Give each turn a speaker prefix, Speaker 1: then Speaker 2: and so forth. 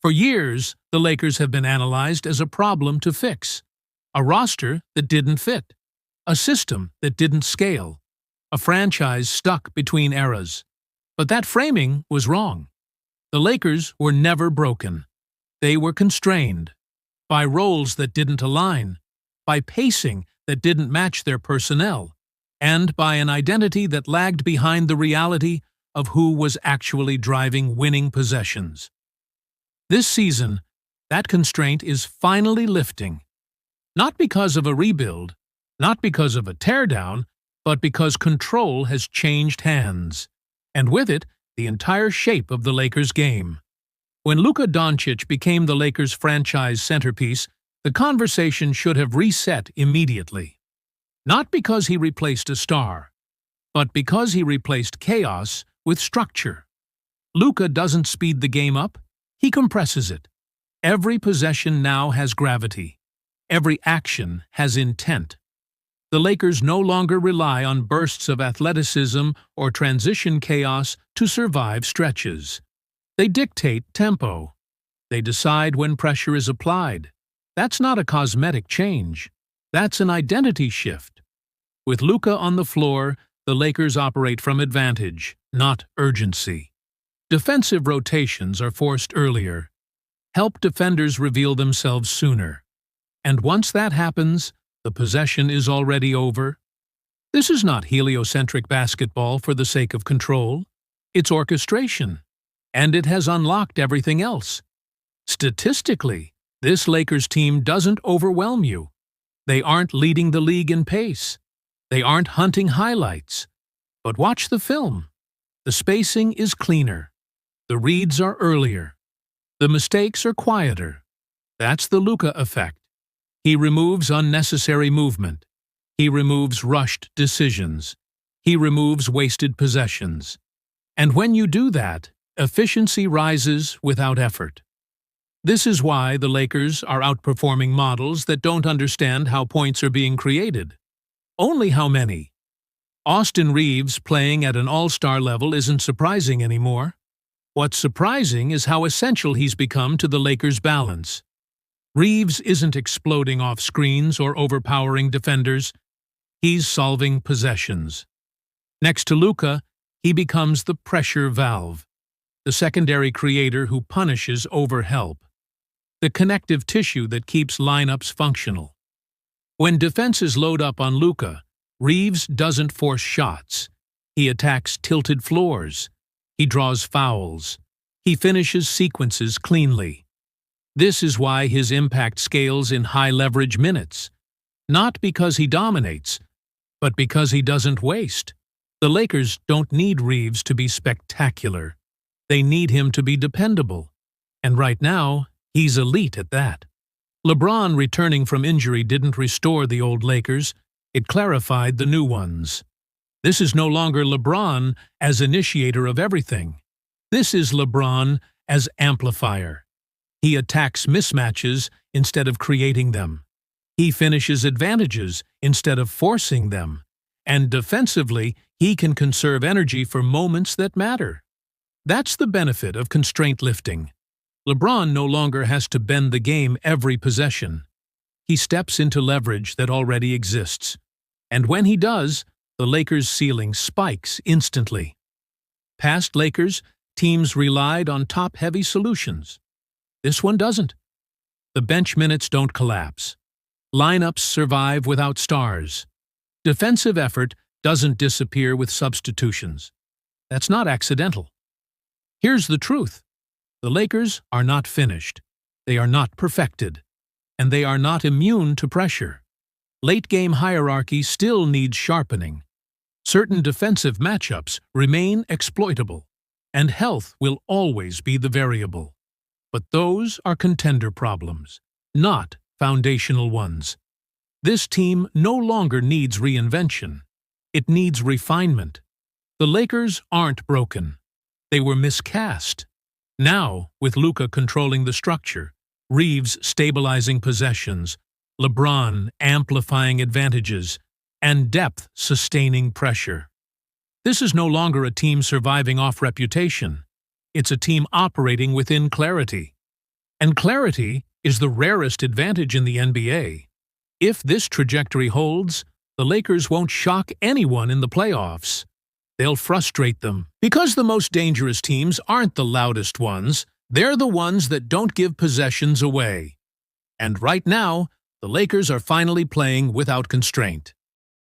Speaker 1: For years, the Lakers have been analyzed as a problem to fix. A roster that didn't fit. A system that didn't scale. A franchise stuck between eras. But that framing was wrong. The Lakers were never broken. They were constrained. By roles that didn't align. By pacing that didn't match their personnel. And by an identity that lagged behind the reality of who was actually driving winning possessions. This season, that constraint is finally lifting. Not because of a rebuild, not because of a teardown, but because control has changed hands. And with it, the entire shape of the Lakers' game. When Luka Dončić became the Lakers' franchise centerpiece, the conversation should have reset immediately. Not because he replaced a star, but because he replaced chaos with structure. Luka doesn't speed the game up, he compresses it. Every possession now has gravity. Every action has intent. The Lakers no longer rely on bursts of athleticism or transition chaos to survive stretches. They dictate tempo. They decide when pressure is applied. That's not a cosmetic change. That's an identity shift. With Luka on the floor, the Lakers operate from advantage, not urgency. Defensive rotations are forced earlier. Help defenders reveal themselves sooner. And once that happens, the possession is already over. This is not heliocentric basketball for the sake of control. It's orchestration. And it has unlocked everything else. Statistically, this Lakers team doesn't overwhelm you. They aren't leading the league in pace. They aren't hunting highlights. But watch the film. The spacing is cleaner. The reads are earlier. The mistakes are quieter. That's the Luka effect. He removes unnecessary movement. He removes rushed decisions. He removes wasted possessions. And when you do that, efficiency rises without effort. This is why the Lakers are outperforming models that don't understand how points are being created. Only how many. Austin Reaves playing at an all-star level isn't surprising anymore. What's surprising is how essential he's become to the Lakers' balance. Reaves isn't exploding off screens or overpowering defenders. He's solving possessions. Next to Luka, he becomes the pressure valve, the secondary creator who punishes overhelp, the connective tissue that keeps lineups functional. When defenses load up on Luka, Reaves doesn't force shots. He attacks tilted floors. He draws fouls. He finishes sequences cleanly. This is why his impact scales in high-leverage minutes. Not because he dominates, but because he doesn't waste. The Lakers don't need Reaves to be spectacular. They need him to be dependable. And right now, he's elite at that. LeBron returning from injury didn't restore the old Lakers. It clarified the new ones. This is no longer LeBron as initiator of everything. This is LeBron as amplifier. He attacks mismatches instead of creating them. He finishes advantages instead of forcing them. And defensively, he can conserve energy for moments that matter. That's the benefit of constraint lifting. LeBron no longer has to bend the game every possession. He steps into leverage that already exists. And when he does, the Lakers' ceiling spikes instantly. Past Lakers, teams relied on top-heavy solutions. This one doesn't. The bench minutes don't collapse. Lineups survive without stars. Defensive effort doesn't disappear with substitutions. That's not accidental. Here's the truth. The Lakers are not finished. They are not perfected. And they are not immune to pressure. Late-game hierarchy still needs sharpening. Certain defensive matchups remain exploitable, and health will always be the variable. But those are contender problems, not foundational ones. This team no longer needs reinvention. It needs refinement. The Lakers aren't broken. They were miscast. Now, with Luka controlling the structure, Reaves stabilizing possessions, LeBron amplifying advantages, and depth sustaining pressure. This is no longer a team surviving off reputation. It's a team operating within clarity. And clarity is the rarest advantage in the NBA. If this trajectory holds, the Lakers won't shock anyone in the playoffs. They'll frustrate them. Because the most dangerous teams aren't the loudest ones, they're the ones that don't give possessions away. And right now, the Lakers are finally playing without constraint.